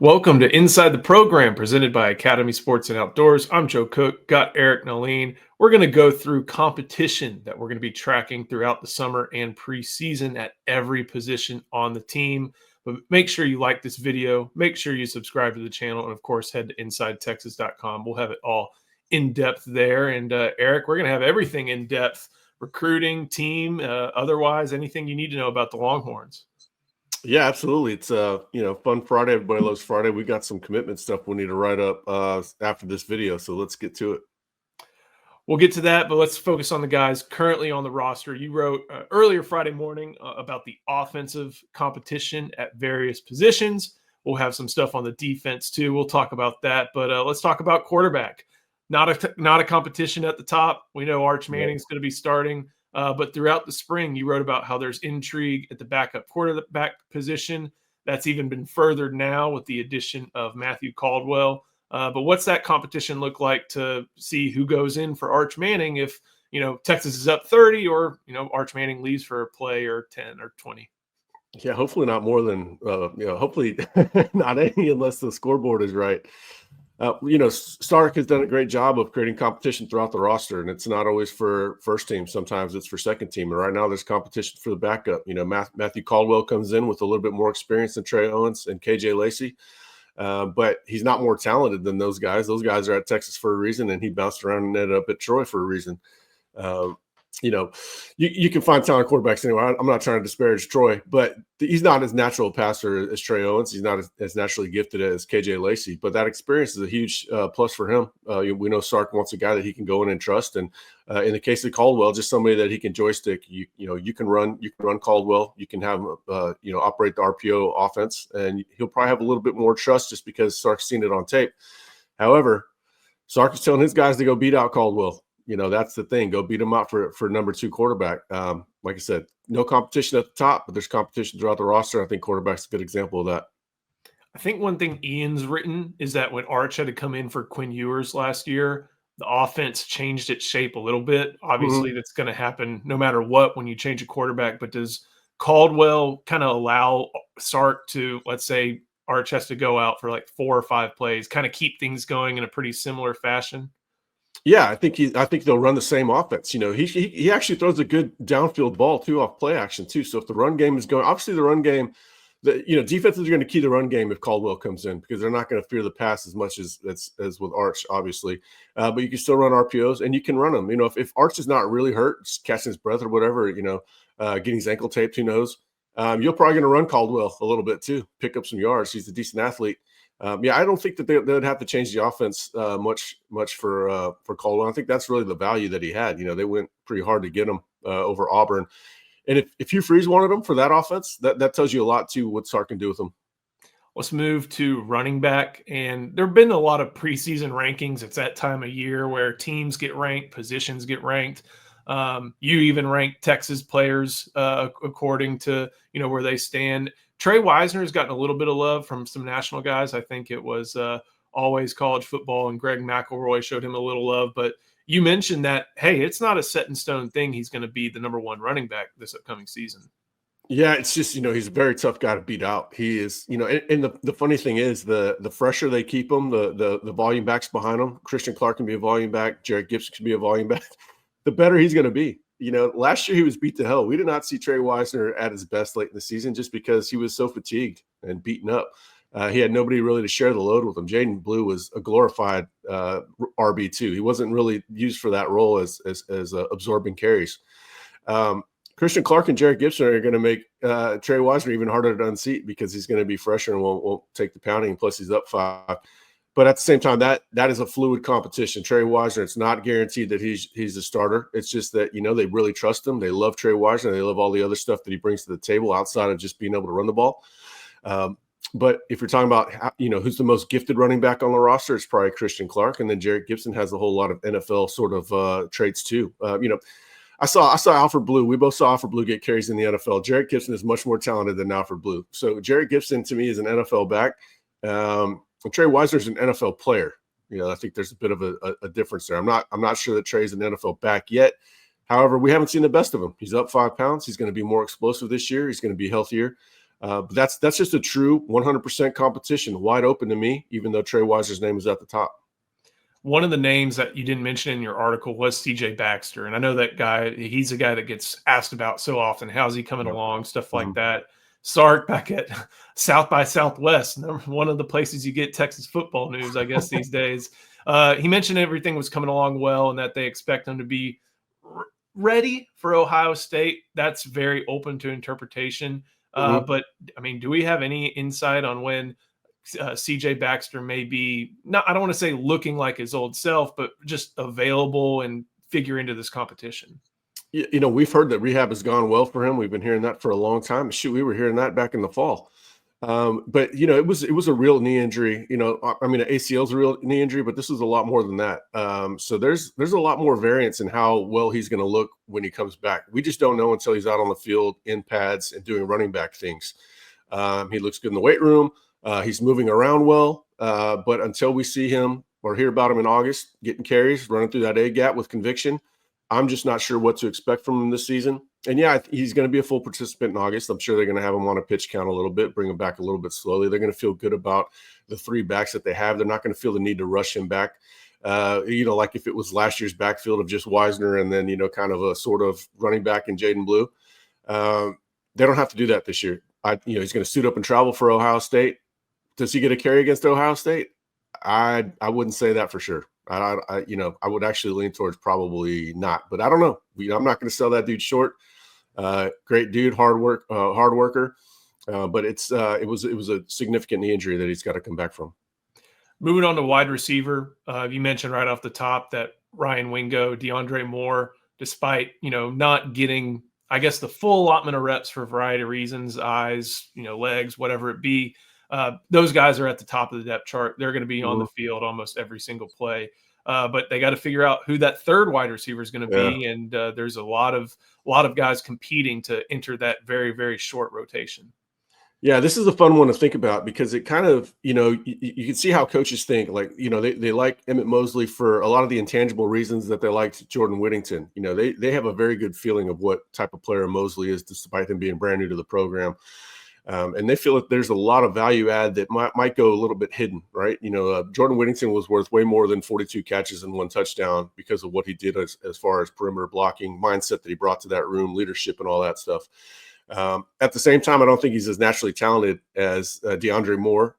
Welcome to Inside the Program, presented by Academy Sports and Outdoors. I'm Joe Cook, got Eric Naleen. We're going to go through competition that we're going to be tracking throughout the summer and preseason at every position on the team. But make sure you like this video, make sure you subscribe to the channel, and of course, head to InsideTexas.com. We'll have it all in depth there. And Eric, we're going to have everything in depth: recruiting, team, otherwise, anything you need to know about the Longhorns. Yeah, absolutely. It's fun Friday. Everybody loves Friday. We got some commitment stuff we need to write up after this video, so let's get to it. We'll get to that, but let's focus on the guys currently on the roster. You wrote earlier Friday morning about the offensive competition at various positions. We'll have some stuff on the defense too. We'll talk about that, but let's talk about quarterback. Not a competition at the top. We know Arch Manning's going to be starting, but throughout the spring, you wrote about how there's intrigue at the backup quarterback position. That's even been furthered now with the addition of Matthew Caldwell. But what's that competition look like to see who goes in for Arch Manning if, Texas is up 30 or, Arch Manning leaves for a play or 10 or 20? Yeah, hopefully not more than, hopefully not any unless the scoreboard is right. Stark has done a great job of creating competition throughout the roster, and it's not always for first team. Sometimes it's for second team. And right now there's competition for the backup. Matthew Caldwell comes in with a little bit more experience than Trey Owens and KJ Lacey. But he's not more talented than those guys. Those guys are at Texas for a reason, and he bounced around and ended up at Troy for a reason. You can find talented quarterbacks anywhere. I'm not trying to disparage Troy, but he's not as natural a passer as Trey Owens. He's not as naturally gifted as KJ Lacey, but that experience is a huge plus for him. We know Sark wants a guy that he can go in and trust. And in the case of Caldwell, just somebody that he can joystick. You can run Caldwell. You can have operate the RPO offense, and he'll probably have a little bit more trust just because Sark's seen it on tape. However, Sark is telling his guys to go beat out Caldwell. That's the thing. Go beat him out for number two quarterback. Like I said, no competition at the top, but there's competition throughout the roster. I think quarterback's a good example of that. I think one thing Ian's written is that when Arch had to come in for Quinn Ewers last year, the offense changed its shape a little bit. Obviously, that's going to happen no matter what when you change a quarterback. But does Caldwell kind of allow Sark to, let's say, Arch has to go out for like 4 or 5 plays, kind of keep things going in a pretty similar fashion? Yeah, I think they'll run the same offense. He actually throws a good downfield ball too off play action too. So if the run game is going, obviously the run game, defenses are going to key the run game if Caldwell comes in because they're not going to fear the pass as much as with Arch, obviously. But you can still run RPOs and you can run them. If Arch is not really hurt, just catching his breath or whatever, getting his ankle taped, who knows? You're probably going to run Caldwell a little bit too, pick up some yards. He's a decent athlete. I don't think that they'd have to change the offense much for Caldwell. I think that's really the value that he had. They went pretty hard to get him over Auburn. And if Hugh Freeze wanted him for that offense, that tells you a lot too what Sark can do with him. Let's move to running back. And there have been a lot of preseason rankings. It's that time of year where teams get ranked, positions get ranked. You even rank Texas players according to where they stand. Trey Wisner has gotten a little bit of love from some national guys. I think it was Always College Football, and Greg McElroy showed him a little love. But you mentioned that, hey, it's not a set in stone thing. He's going to be the number 1 running back this upcoming season. Yeah, it's just, he's a very tough guy to beat out. He is, and the funny thing is the fresher they keep him, the volume backs behind him. Christian Clark can be a volume back. Jared Gibson can be a volume back. The better he's going to be. Last year he was beat to hell. We did not see Trey Wisner at his best late in the season just because he was so fatigued and beaten up. He had nobody really to share the load with him. Jaden Blue was a glorified RB2. He wasn't really used for that role as absorbing carries. Christian Clark and Jared Gibson are going to make Trey Wisner even harder to unseat because he's going to be fresher and won't take the pounding. Plus, he's up 5. But at the same time, that is a fluid competition. Trey Wisner, it's not guaranteed that he's a starter. It's just that, they really trust him. They love Trey Wisner. They love all the other stuff that he brings to the table outside of just being able to run the ball. But if you're talking about, who's the most gifted running back on the roster, it's probably Christian Clark. And then Jared Gibson has a whole lot of NFL sort of traits too. I saw Alfred Blue. We both saw Alfred Blue get carries in the NFL. Jared Gibson is much more talented than Alfred Blue. So Jared Gibson to me is an NFL back. And Trey Wisner is an NFL player. I think there's a bit of a difference there. I'm not sure that Trey's an NFL back yet. However, we haven't seen the best of him. He's up 5 pounds. He's going to be more explosive this year. He's going to be healthier. But that's just a true 100% competition, wide open to me, even though Trey Weiser's name is at the top. One of the names that you didn't mention in your article was CJ Baxter. And I know that guy, he's a guy that gets asked about so often. How's he coming along? Stuff like that. Sark back at South by Southwest, one of the places you get Texas football news, I guess, these days. He mentioned everything was coming along well and that they expect him to be ready for Ohio State. That's very open to interpretation. But, I mean, do we have any insight on when CJ Baxter may be, not, I don't want to say looking like his old self, but just available and figure into this competition? You know, we've heard that rehab has gone well for him. We've been hearing that for a long time. Shoot, we were hearing that back in the fall. But you know, it was a real knee injury. You know, I mean, an ACL is a real knee injury, but this is a lot more than that. So there's a lot more variance in how well he's going to look when he comes back. We just don't know until he's out on the field in pads and doing running back things. He looks good in the weight room. He's moving around well. But until we see him or hear about him in August, getting carries, running through that A gap with conviction, I'm just not sure what to expect from him this season. And yeah, he's going to be a full participant in August. I'm sure they're going to have him on a pitch count a little bit, bring him back a little bit slowly. They're going to feel good about the three backs that they have. They're not going to feel the need to rush him back. You know, like if it was last year's backfield of just Wisner and then, you know, kind of a sort of running back in Jaden Blue. They don't have to do that this year. You know, he's going to suit up and travel for Ohio State. Does he get a carry against Ohio State? I wouldn't say that for sure. You know, I would actually lean towards probably not, but I don't know. I'm not going to sell that dude short. Great dude, hard worker. But it was a significant knee injury that he's got to come back from. Moving on to wide receiver, you mentioned right off the top that Ryan Wingo, DeAndre Moore, despite, you know, not getting, I guess, the full allotment of reps for a variety of reasons, eyes, you know, legs, whatever it be, those guys are at the top of the depth chart. They're going to be on the field almost every single play. But they got to figure out who that third wide receiver is going to be. And there's a lot of guys competing to enter that very, very short rotation. Yeah, this is a fun one to think about because it kind of, you know, you can see how coaches think. Like, you know, they like Emmett Mosley for a lot of the intangible reasons that they liked Jordan Whittington. You know, they have a very good feeling of what type of player Mosley is, despite him being brand new to the program. And they feel that there's a lot of value add that might go a little bit hidden, right? You know, Jordan Whittington was worth way more than 42 catches and 1 touchdown because of what he did as far as perimeter blocking, mindset that he brought to that room, leadership and all that stuff. At the same time, I don't think he's as naturally talented as DeAndre Moore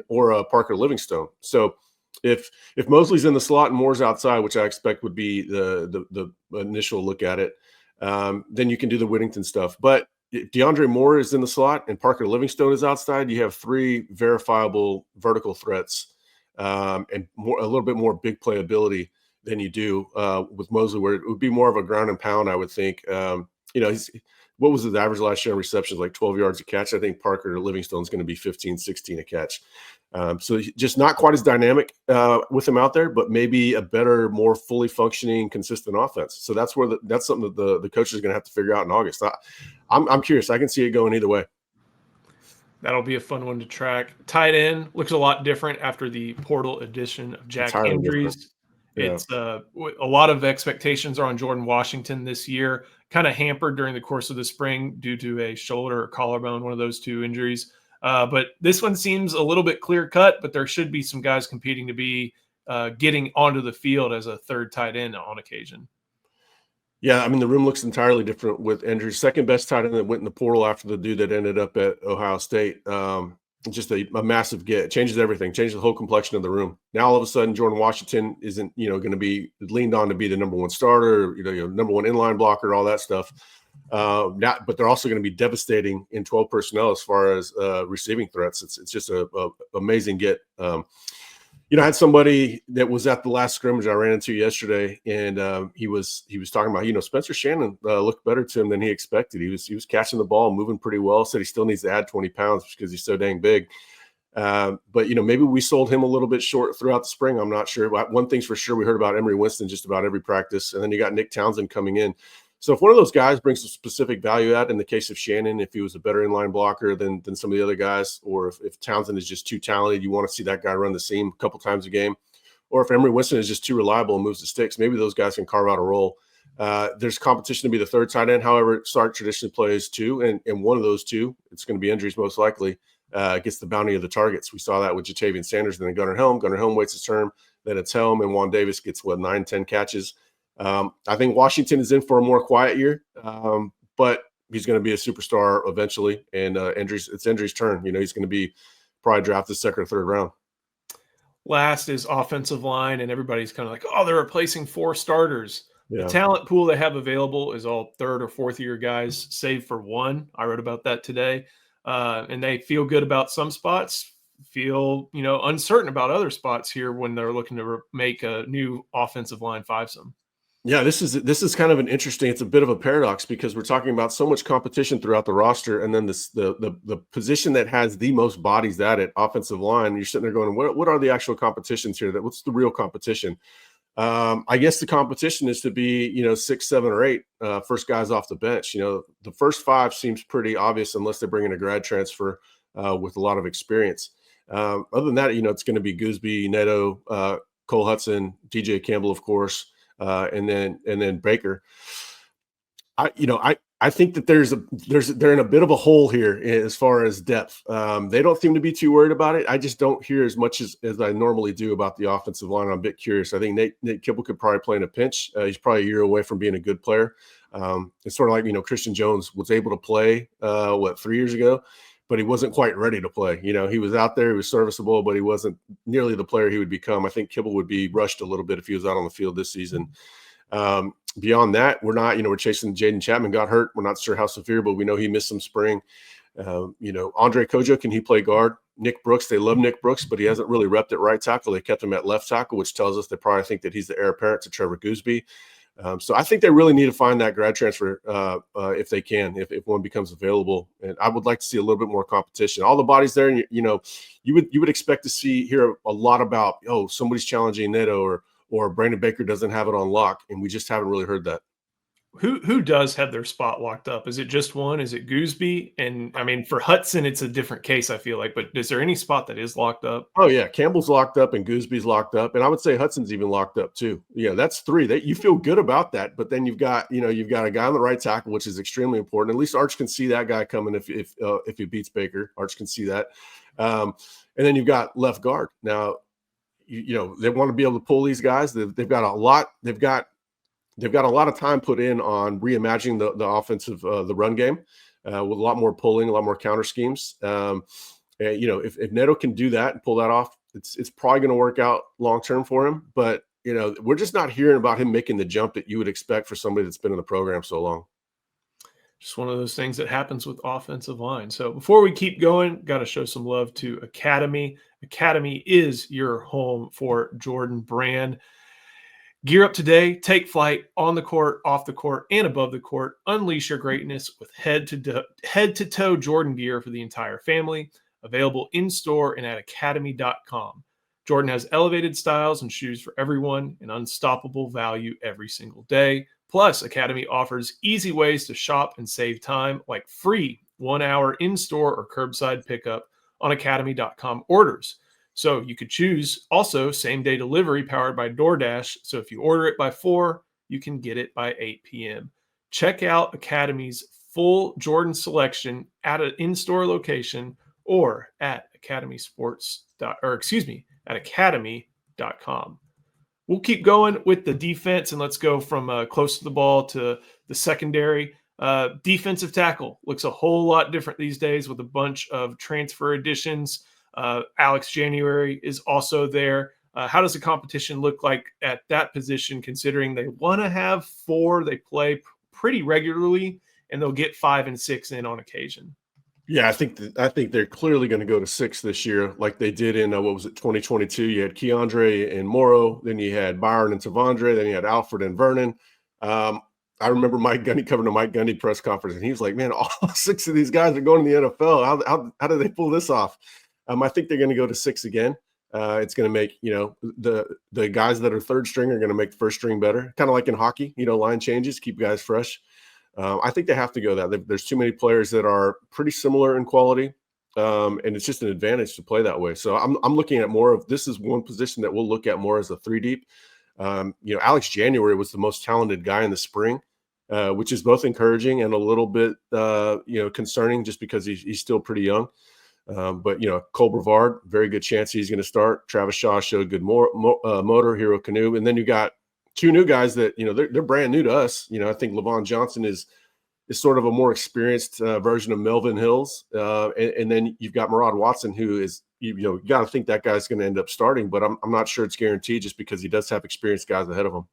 or Parker Livingstone. So if Mosley's in the slot and Moore's outside, which I expect would be the initial look at it, then you can do the Whittington stuff. But if DeAndre Moore is in the slot and Parker Livingstone is outside, you have 3 verifiable vertical threats and a little bit more big playability than you do with Mosley, where it would be more of a ground and pound, I would think. You know, what was his average last year in receptions? Like 12 yards a catch. I think Parker Livingstone's going to be 15, 16 a catch. So just not quite as dynamic with him out there, but maybe a better, more fully functioning, consistent offense. So that's something that the coach is going to have to figure out in August. I'm curious. I can see it going either way. That'll be a fun one to track. Tight end looks a lot different after the portal addition of Jack Andrews. Yeah. It's a lot of expectations are on Jordan Washington this year, kind of hampered during the course of the spring due to a shoulder or collarbone, one of those 2 injuries. But this one seems a little bit clear cut, but there should be some guys competing to be getting onto the field as a third tight end on occasion. Yeah, I mean, the room looks entirely different with Andrews, second best tight end that went in the portal after the dude that ended up at Ohio State. Just a massive get. It changes everything, changes the whole complexion of the room. Now all of a sudden Jordan Washington isn't, you know, going to be leaned on to be the number 1 starter, you know, number 1 inline blocker, all that stuff. But they're also going to be devastating in 12 personnel as far as receiving threats. It's just a amazing get. You know, I had somebody that was at the last scrimmage I ran into yesterday, and he was talking about, you know, Spencer Shannon looked better to him than he expected. He was catching the ball, moving pretty well. Said he still needs to add 20 pounds because he's so dang big. But you know, maybe we sold him a little bit short throughout the spring. I'm not sure. But one thing's for sure, we heard about Emery Winston just about every practice, and then you got Nick Townsend coming in. So if one of those guys brings some specific value add, in the case of Shannon, if he was a better inline blocker than some of the other guys, or if Townsend is just too talented, you want to see that guy run the seam a couple times a game, or if Emery Winston is just too reliable and moves the sticks, maybe those guys can carve out a role. There's competition to be the third tight end. However, Sark traditionally plays two, and one of those two, it's going to be injuries most likely, gets the bounty of the targets. We saw that with Jatavian Sanders, and then Gunnar Helm. Gunnar Helm waits his turn, then it's Helm, and Juan Davis gets, 9-10 catches. I think Washington is in for a more quiet year, but he's going to be a superstar eventually, and it's injuries turn. He's going to be probably drafted second or third round. Last is offensive line, and everybody's kind of like, oh, they're replacing 4 starters. Yeah. The talent pool they have available is all third or fourth year guys, save for one. I wrote about that today. And they feel good about some spots, feel, uncertain about other spots here when they're looking to make a new offensive line fivesome. Yeah, this is kind of it's a bit of a paradox because we're talking about so much competition throughout the roster, and then the position that has the most bodies at it, offensive line, you're sitting there going, what are the actual competitions here? What's the real competition? I guess the competition is to be, 6, 7, or 8 first guys off the bench. The first 5 seems pretty obvious unless they bring in a grad transfer with a lot of experience. Other than that, it's going to be Goosby, Neto, Cole Hudson, DJ Campbell, of course. And then Baker. I think that they're in a bit of a hole here as far as depth. They don't seem to be too worried about it. I just don't hear as much as I normally do about the offensive line. I'm a bit curious. I think Nate Kibble could probably play in a pinch. He's probably a year away from being a good player. It's sort of like, Christian Jones was able to play 3 years ago, but he wasn't quite ready to play. He was out there, he was serviceable, but he wasn't nearly the player he would become. I think Kibble would be rushed a little bit if he was out on the field this season. Beyond that, we're not, we're chasing Jaden Chapman got hurt. We're not sure how severe, but we know he missed some spring. Andre Kojo, can he play guard? Nick Brooks, they love Nick Brooks, but he hasn't really repped at right tackle. They kept him at left tackle, which tells us they probably think that he's the heir apparent to Trevor Goosby. So I think they really need to find that grad transfer if they can, if one becomes available. And I would like to see a little bit more competition. All the bodies there, and you would expect to hear a lot about, somebody's challenging Neto or Brandon Baker doesn't have it on lock, and we just haven't really heard that. Who does have their spot locked up? Is it just one? Is it Goosby? And I mean, for Hudson, it's a different case, I feel like. But is there any spot that is locked up? Oh yeah, Campbell's locked up and Goosby's locked up, and I would say Hudson's even locked up too. Yeah, that's 3. That you feel good about that. But then you've got a guy on the right tackle, which is extremely important. At least Arch can see that guy coming if he beats Baker. Arch can see that. And then you've got left guard. Now, they want to be able to pull these guys. They've got a lot. They've got a lot of time put in on reimagining the offensive, the run game with a lot more pulling, a lot more counter schemes. If Neto can do that and pull that off, it's probably going to work out long-term for him. But, we're just not hearing about him making the jump that you would expect for somebody that's been in the program so long. Just one of those things that happens with offensive line. So before we keep going, got to show some love to Academy. Academy is your home for Jordan Brand. Gear up today, take flight on the court, off the court, and above the court. Unleash your greatness with head-to-toe Jordan gear for the entire family. Available in-store and at academy.com. Jordan has elevated styles and shoes for everyone and unstoppable value every single day. Plus, Academy offers easy ways to shop and save time, like free 1-hour in-store or curbside pickup on academy.com orders. So you could choose also same-day delivery powered by DoorDash. So if you order it by 4, you can get it by 8 p.m. Check out Academy's full Jordan selection at an in-store location or at academy.com. We'll keep going with the defense, and let's go from close to the ball to the secondary. Defensive tackle looks a whole lot different these days with a bunch of transfer additions. Alex January is also there. How does the competition look like at that position, considering they want to have 4, they play pretty regularly, and they'll get 5 and 6 in on occasion? Yeah, I think they're clearly going to go to 6 this year, like they did in 2022. You had Keandre and Morrow, then you had Byron and Tavondre, then you had Alfred and Vernon. I remember Mike Gundy covering the Mike Gundy press conference, and he was like, "Man, all 6 of these guys are going to the NFL. How do they pull this off?" I think they're going to go to 6 again. It's going to make the guys that are third string are going to make the first string better, kind of like in hockey. Line changes, keep guys fresh. I think they have to go that. There's too many players that are pretty similar in quality, and it's just an advantage to play that way. So I'm looking at more of this is one position that we'll look at more as a 3 deep. Alex January was the most talented guy in the spring, which is both encouraging and a little bit, concerning just because he's still pretty young. But Cole Brevard, very good chance he's going to start. Travis Shaw showed good motor. Hero Canoe, and then you got two new guys that they're brand new to us. I think Levon Johnson is sort of a more experienced version of Melvin Hills, and then you've got Murad Watson, who is you got to think that guy's going to end up starting, but I'm not sure it's guaranteed just because he does have experienced guys ahead of him.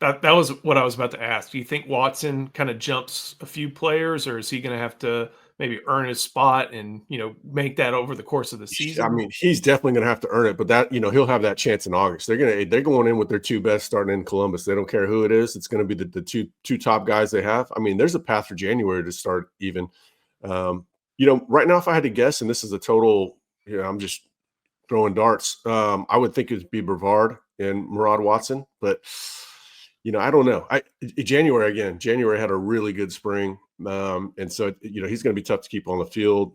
That was what I was about to ask. Do you think Watson kind of jumps a few players, or is he going to have to maybe earn his spot and make that over the course of the season? I mean, he's definitely going to have to earn it, but that he'll have that chance in August. They're going in with their two best starting in Columbus. They don't care who it is. It's going to be the two top guys they have. I mean, there's a path for January to start even. Right now, if I had to guess, and this is a total, I'm just throwing darts. I would think it'd be Brevard and Murad Watson, but I don't know. January had a really good spring. And so, he's going to be tough to keep on the field.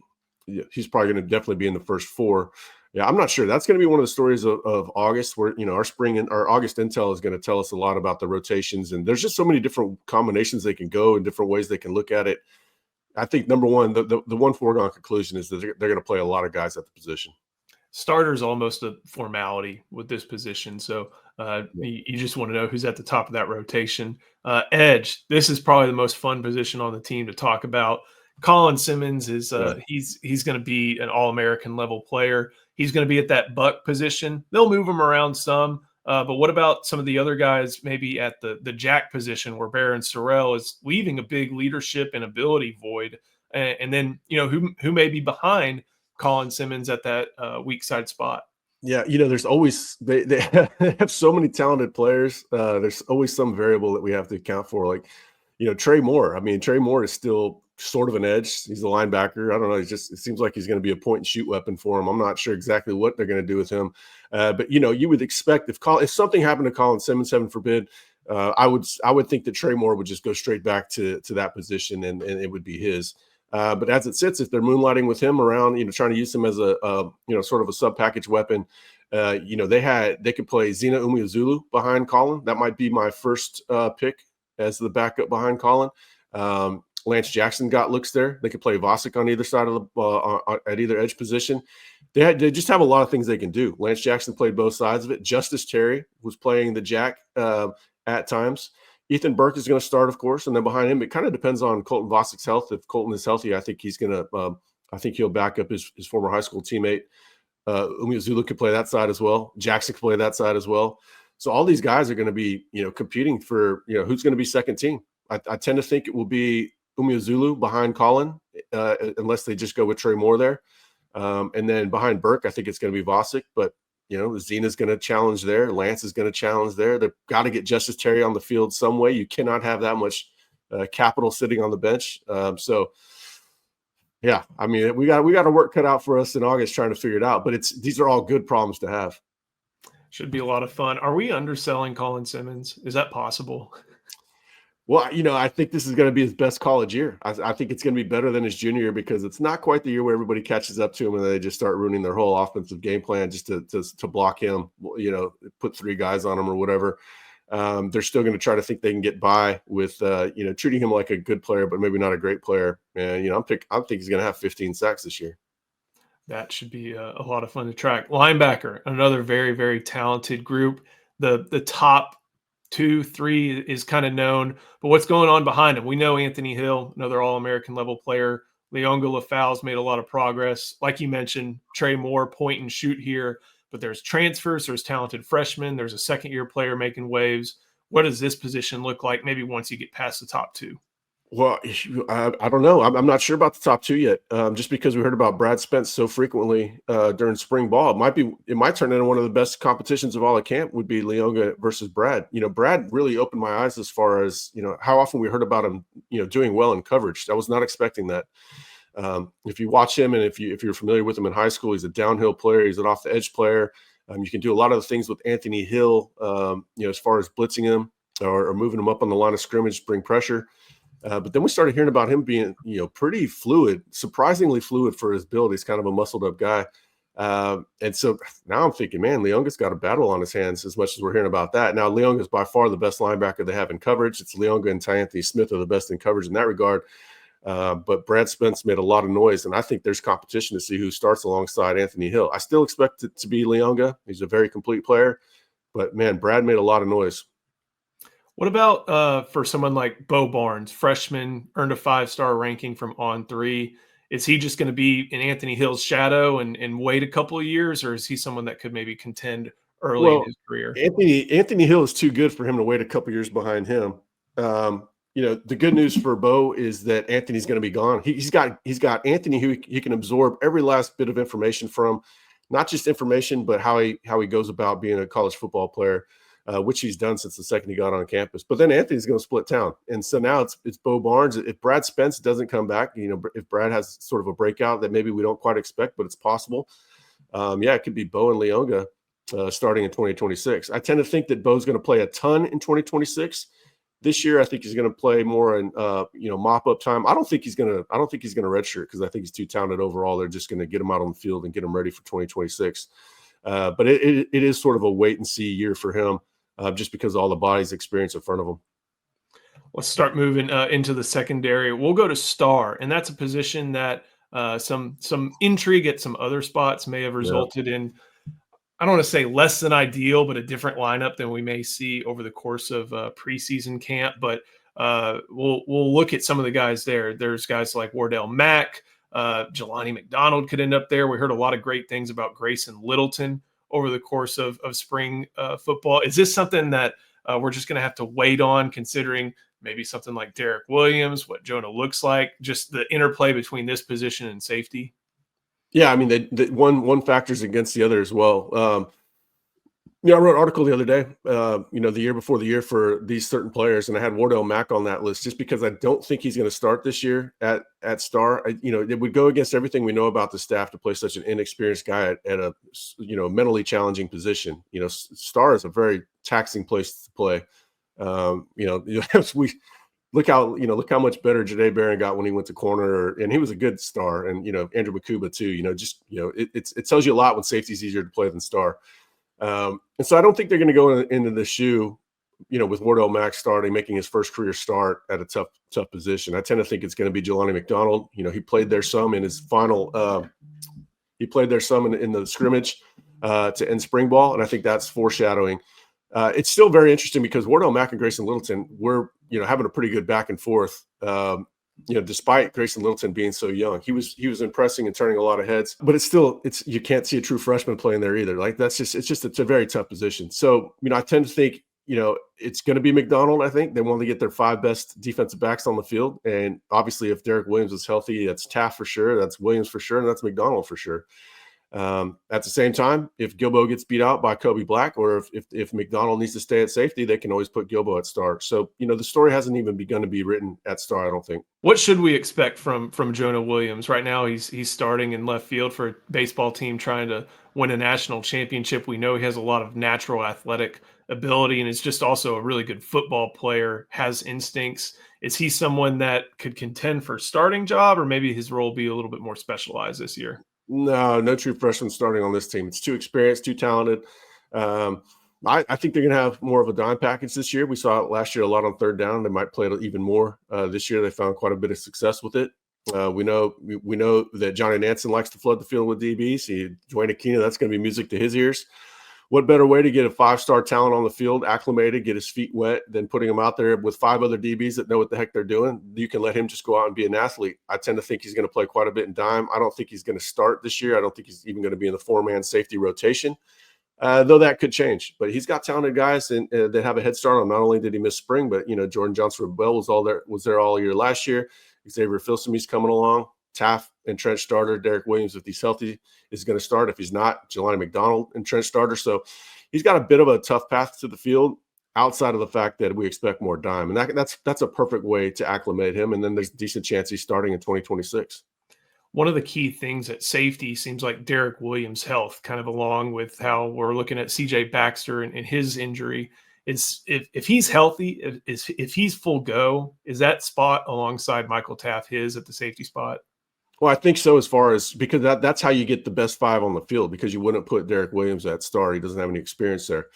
He's probably going to definitely be in the first four. Yeah, I'm not sure. That's going to be one of the stories of August where, our spring and our August intel is going to tell us a lot about the rotations. And there's just so many different combinations they can go and different ways they can look at it. I think number one, the one foregone conclusion is that they're going to play a lot of guys at the position. Starter's almost a formality with this position. So you just want to know who's at the top of that rotation. Edge, this is probably the most fun position on the team to talk about. Colin Simmons is he's going to be an All-American level player. He's going to be at that buck position. They'll move him around some. But what about some of the other guys maybe at the jack position where Barron Sorrell is leaving a big leadership and ability void? And then, who may be behind Colin Simmons at that weak side spot? Yeah, there's always they have so many talented players. There's always some variable that we have to account for. Like, Trey Moore. I mean, Trey Moore is still sort of an edge. He's a linebacker. I don't know. It seems like he's going to be a point and shoot weapon for him. I'm not sure exactly what they're going to do with him. But you would expect if something happened to Colin Simmons, heaven forbid, I would think that Trey Moore would just go straight back to that position and it would be his. But as it sits, if they're moonlighting with him around, trying to use him as a sort of a sub package weapon, they could play Zina Umeozulu behind Colin. That might be my first pick as the backup behind Colin. Lance Jackson got looks there. They could play Vosick on either side of the at either edge position. They just have a lot of things they can do. Lance Jackson played both sides of it. Justice Terry was playing the jack at times. Ethan Burke is going to start, of course, and then behind him, it kind of depends on Colton Vosick's health. If Colton is healthy, I think he's going to. I think he'll back up his former high school teammate. Umeozulu could play that side as well. Jackson could play that side as well. So all these guys are going to be, competing for, who's going to be second team. I tend to think it will be Umeozulu behind Colin, unless they just go with Trey Moore there. And then behind Burke, I think it's going to be Vosick, but Zena's going to challenge there. Lance is going to challenge there. They've got to get Justice Terry on the field some way. You cannot have that much capital sitting on the bench. Yeah, I mean, we got a work cut out for us in August trying to figure it out. But these are all good problems to have. Should be a lot of fun. Are we underselling Colin Simmons? Is that possible? Well, I think this is going to be his best college year. I think it's going to be better than his junior year because it's not quite the year where everybody catches up to him and they just start ruining their whole offensive game plan just to block him, put three guys on him or whatever. They're still going to try to think they can get by with, treating him like a good player, but maybe not a great player. And, I think he's going to have 15 sacks this year. That should be a lot of fun to track. Linebacker, another very, very talented group. The top 2-3 is kind of known, but what's going on behind him? We know Anthony Hill, another All-American level player. Leonga Lafau's made a lot of progress. Like you mentioned, Trey Moore, point and shoot here, but there's transfers, there's talented freshmen, there's a second-year player making waves. What does this position look like maybe once you get past the top two? Well, I don't know. I'm not sure about the top two yet. Just because we heard about Brad Spence so frequently during spring ball, it might turn into one of the best competitions of all at camp. Would be Leonga versus Brad. Brad really opened my eyes as far as how often we heard about him, doing well in coverage. I was not expecting that. If you watch him and if you're familiar with him in high school, he's a downhill player. He's an off the edge player. You can do a lot of the things with Anthony Hill, as far as blitzing him or moving him up on the line of scrimmage, bring pressure. But then we started hearing about him being, pretty fluid, surprisingly fluid for his build. He's kind of a muscled up guy. And so now I'm thinking, man, Leonga's got a battle on his hands as much as we're hearing about that. Now, Leonga is by far the best linebacker they have in coverage. It's Leonga and Anthony Smith are the best in coverage in that regard. But Brad Spence made a lot of noise, and I think there's competition to see who starts alongside Anthony Hill. I still expect it to be Leonga. He's a very complete player. But, man, Brad made a lot of noise. What about for someone like Bo Barnes, freshman, earned a 5-star ranking from On3? Is he just going to be in Anthony Hill's shadow and wait a couple of years, or is he someone that could maybe contend early in Well, his career? Anthony Hill is too good for him to wait a couple years behind him. The good news for Bo is that Anthony's going to be gone. He's got Anthony who he can absorb every last bit of information from, not just information, but how he goes about being a college football player, which he's done since the second he got on campus. But then Anthony's going to split town, and so now it's Bo Barnes. If Brad Spence doesn't come back, if Brad has sort of a breakout that maybe we don't quite expect, but it's possible. It could be Bo and Leonga starting in 2026. I tend to think that Bo's going to play a ton in 2026. This year, I think he's going to play more in mop up time. I don't think he's going to redshirt because I think he's too talented overall. They're just going to get him out on the field and get him ready for 2026. But it is sort of a wait and see year for him, just because of all the bodies experience in front of him. Let's start moving into the secondary. We'll go to star, and that's a position that some intrigue at some other spots may have resulted in, I don't want to say less than ideal, but a different lineup than we may see over the course of preseason camp. But we'll look at some of the guys there. There's guys like Wardell Mack, Jelani McDonald could end up there. We heard a lot of great things about Grayson Littleton over the course of spring football. Is this something that we're just going to have to wait on, considering maybe something like Derek Williams, what Jonah looks like, just the interplay between this position and safety? Yeah, I mean, one factor's against the other as well. I wrote an article the other day, the year before the year for these certain players, and I had Wardell Mack on that list just because I don't think he's going to start this year at star. It would go against everything we know about the staff to play such an inexperienced guy at a mentally challenging position. Star is a very taxing place to play. We look how much better Jahdae Barron got when he went to corner, and he was a good star, and Andrew Makuba too. It tells you a lot when safety's easier to play than star. And so I don't think they're going to go into the shoe, with Wardell Mack starting, making his first career start at a tough position. I tend to think it's going to be Jelani McDonald. He played there some in his final. He played there some in the scrimmage to end spring ball, and I think that's foreshadowing. It's still very interesting because Wardell Mack and Grayson Littleton were, having a pretty good back and forth. Despite Grayson Littleton being so young, he was impressing and turning a lot of heads. But it's you can't see a true freshman playing there either. Like it's a very tough position. So I tend to think it's going to be McDonald. I think they want to get their 5 best defensive backs on the field, and obviously if Derek Williams is healthy, that's Taft for sure, that's Williams for sure, and that's McDonald for sure. At the same time, if Gilbo gets beat out by Kobe Black, or if McDonald needs to stay at safety, they can always put Gilbo at star. So, the story hasn't even begun to be written at star, I don't think. What should we expect from Jonah Williams? Right now, he's starting in left field for a baseball team trying to win a national championship. We know he has a lot of natural athletic ability and is just also a really good football player, has instincts. Is he someone that could contend for a starting job, or maybe his role be a little bit more specialized this year? No true freshman starting on this team. It's too experienced, too talented. I think they're going to have more of a dime package this year. We saw it last year a lot on third down. They might play it even more this year. They found quite a bit of success with it. We know that Johnny Nansen likes to flood the field with DBs. Dwayne Aquino, that's going to be music to his ears. What better way to get a 5-star talent on the field, acclimated, get his feet wet, than putting him out there with 5 other DBs that know what the heck they're doing? You can let him just go out and be an athlete. I tend to think he's going to play quite a bit in dime. I don't think he's going to start this year. I don't think he's even going to be in the 4-man safety rotation, though that could change. But he's got talented guys that have a head start on him. Not only did he miss spring, but Jordan Johnson-Rebel was there all year last year. Xavier Filsame's coming along. Taft and trench starter. Derek Williams, if he's healthy, is going to start. If he's not, Jelani McDonald and trench starter. So he's got a bit of a tough path to the field, outside of the fact that we expect more dime. And that's a perfect way to acclimate him. And then there's a decent chance he's starting in 2026. One of the key things at safety seems like Derek Williams' health, kind of along with how we're looking at CJ Baxter and his injury. Is if he's healthy, if he's full go, is that spot alongside Michael Taft his at the safety spot? Well, I think so, as far as because that's how you get the best five on the field, because you wouldn't put Derek Williams at star. He doesn't have any experience there.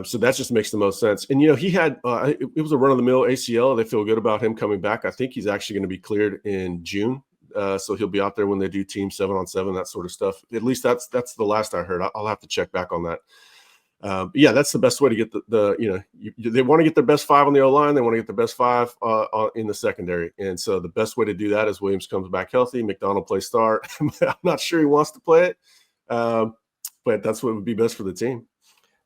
So that just makes the most sense. And, he had it was a run of the mill ACL. They feel good about him coming back. I think he's actually going to be cleared in June. So he'll be out there when they do team 7-on-7, that sort of stuff. At least that's the last I heard. I'll have to check back on that. Yeah, that's the best way to get they want to get their best five on the O-line. They want to get the best five in the secondary. And so the best way to do that is Williams comes back healthy. McDonald plays star. I'm not sure he wants to play it, but that's what would be best for the team.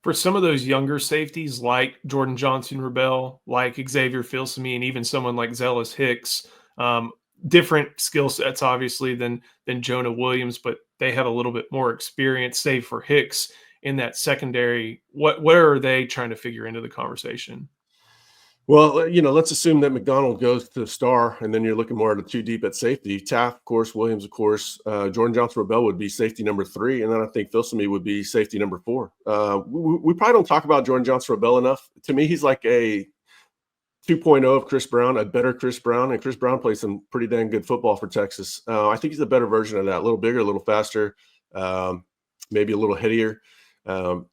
For some of those younger safeties like Jordan Johnson-Rebel, like Xavier Filsaime, and even someone like Zealous Hicks, different skill sets, obviously, than Jonah Williams, but they have a little bit more experience, save for Hicks in that secondary. What are they trying to figure into the conversation? Well, let's assume that McDonald goes to the star, and then you're looking more at a two deep at safety. Taft, of course, Williams, of course. Jordan Johnson-Rebel would be safety number 3, and then I think Filsaime would be safety number 4. We probably don't talk about Jordan Johnson-Rebel enough. To me, he's like a 2.0 of Chris Brown, a better Chris Brown, and Chris Brown plays some pretty dang good football for Texas. I think he's a better version of that, a little bigger, a little faster, maybe a little headier. And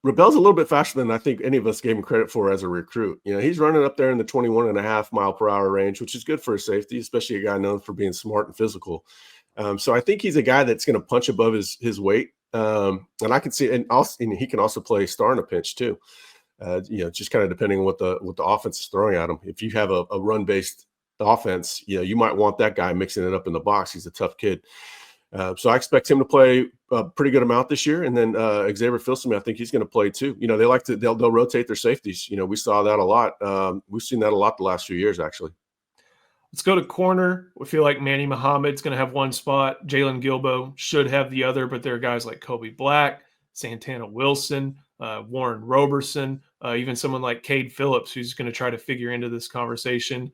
Rebel's a little bit faster than I think any of us gave him credit for as a recruit. He's running up there in the 21.5 mile per hour range, which is good for a safety, especially a guy known for being smart and physical. So I think he's a guy that's going to punch above his weight. And I can see, and he can also play star in a pinch too. Just kind of depending on what the offense is throwing at him. If you have a run-based offense, you might want that guy mixing it up in the box. He's a tough kid. So I expect him to play a pretty good amount this year. And then Xavier Filsaime, I think he's going to play too. They'll rotate their safeties. We saw that a lot. We've seen that a lot the last few years, actually. Let's go to corner. We feel like Manny Muhammad's going to have one spot. Jalen Gilbo should have the other, but there are guys like Kobe Black, Santana Wilson, Warren Roberson, even someone like Cade Phillips, who's going to try to figure into this conversation.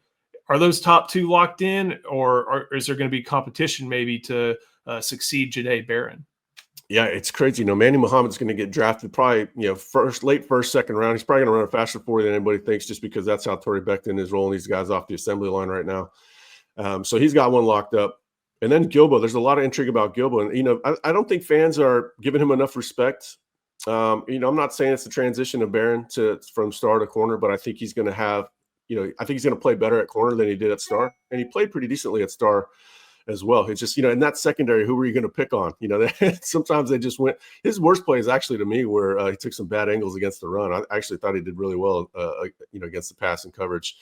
Are those top two locked in, or is there going to be competition maybe to succeed Jahdae Barron? Yeah, it's crazy. Manny Muhammad's going to get drafted probably, late first, second round. He's probably going to run a faster 40 than anybody thinks, just because that's how Torrey Becton is rolling these guys off the assembly line right now. So he's got one locked up. And then Gilbo, there's a lot of intrigue about Gilbo. And, I don't think fans are giving him enough respect. I'm not saying it's the transition of Barron from star to corner, but I think he's going to have, I think he's going to play better at corner than he did at star. And he played pretty decently at star as well. It's just, in that secondary, who were you going to pick on? Sometimes they just went. His worst play is actually, to me, where he took some bad angles against the run. I actually thought he did really well, against the pass and coverage.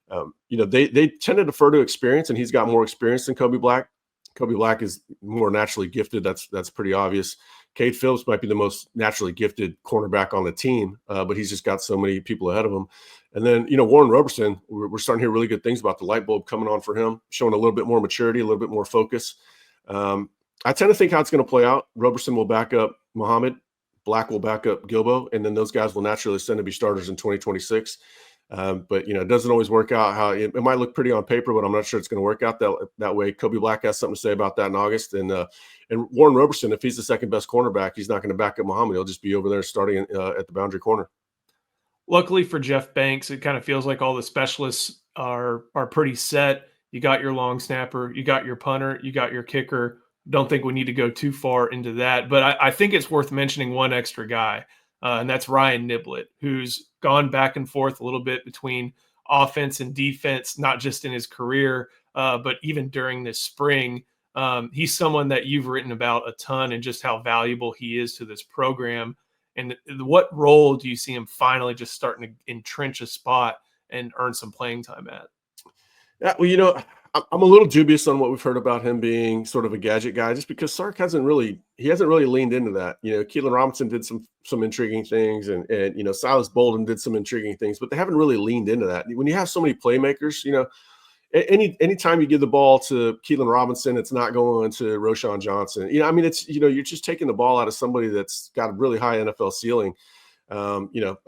They tend to defer to experience, and he's got more experience than Kobe Black. Kobe Black is more naturally gifted. That's pretty obvious. Cade Phillips might be the most naturally gifted cornerback on the team, but he's just got so many people ahead of him. And then, Warren Roberson, we're starting to hear really good things about the light bulb coming on for him, showing a little bit more maturity, a little bit more focus. I tend to think how it's going to play out. Roberson will back up Muhammad. Black will back up Gilbo, and then those guys will naturally ascend to be starters in 2026. But it doesn't always work out how it might look pretty on paper, but I'm not sure it's going to work out that way. Kobe Black has something to say about that in August, and Warren Roberson, if he's the second best cornerback, he's not going to back up Muhammad. He'll just be over there starting at the boundary corner. Luckily for Jeff Banks, it kind of feels like all the specialists are pretty set. You got your long snapper, you got your punter, you got your kicker. Don't think we need to go too far into that, but I think it's worth mentioning one extra guy. And that's Ryan Niblett, who's gone back and forth a little bit between offense and defense, not just in his career, but even during this spring. He's someone that you've written about a ton, and just how valuable he is to this program. And what role do you see him finally just starting to entrench a spot and earn some playing time at? Yeah, well, I'm a little dubious on what we've heard about him being sort of a gadget guy, just because Sark hasn't really leaned into that. Keelan Robinson did some intriguing things, and Silas Bolden did some intriguing things, but they haven't really leaned into that. When you have so many playmakers, anytime you give the ball to Keelan Robinson, it's not going to Roschon Johnson. It's you're just taking the ball out of somebody that's got a really high NFL ceiling. A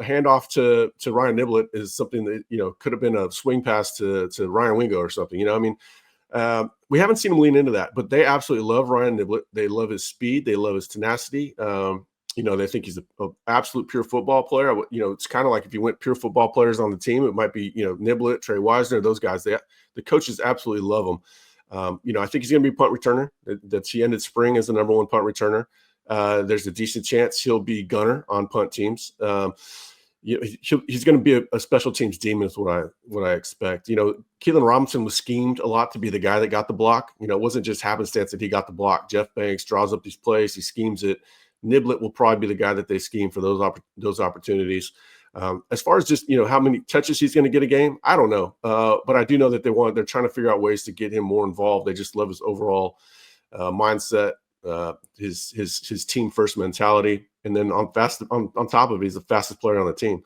handoff to Ryan Niblett is something that could have been a swing pass to Ryan Wingo or something. We haven't seen him lean into that, but they absolutely love Ryan Niblett. They love his speed. They love his tenacity. They think he's an absolute pure football player. It's kind of like if you went pure football players on the team, it might be Niblett, Trey Wisner, those guys. The coaches absolutely love him. I think he's going to be a punt returner. That he ended spring as the number one punt returner. There's a decent chance he'll be gunner on punt teams. He's going to be a special teams demon is what I expect. Keelan Robinson was schemed a lot to be the guy that got the block. It wasn't just happenstance that he got the block. Jeff Banks draws up these plays. He schemes it. Niblett will probably be the guy that they scheme for those opportunities. As far as just, how many touches he's going to get a game, I don't know. But I do know that they're trying to figure out ways to get him more involved. They just love his overall mindset, his team first mentality. And then on top of it, he's the fastest player on the team.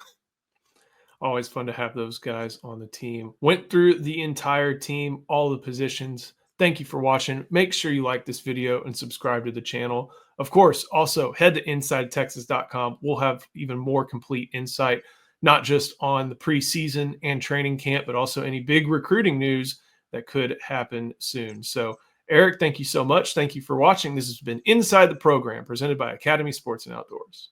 Always fun to have those guys on the team. Went through the entire team, all the positions. Thank you for watching. Make sure you like this video and subscribe to the channel. Of course, also head to InsideTexas.com. We'll have even more complete insight, not just on the preseason and training camp, but also any big recruiting news that could happen soon. So, Eric, thank you so much. Thank you for watching. This has been Inside the Program, presented by Academy Sports and Outdoors.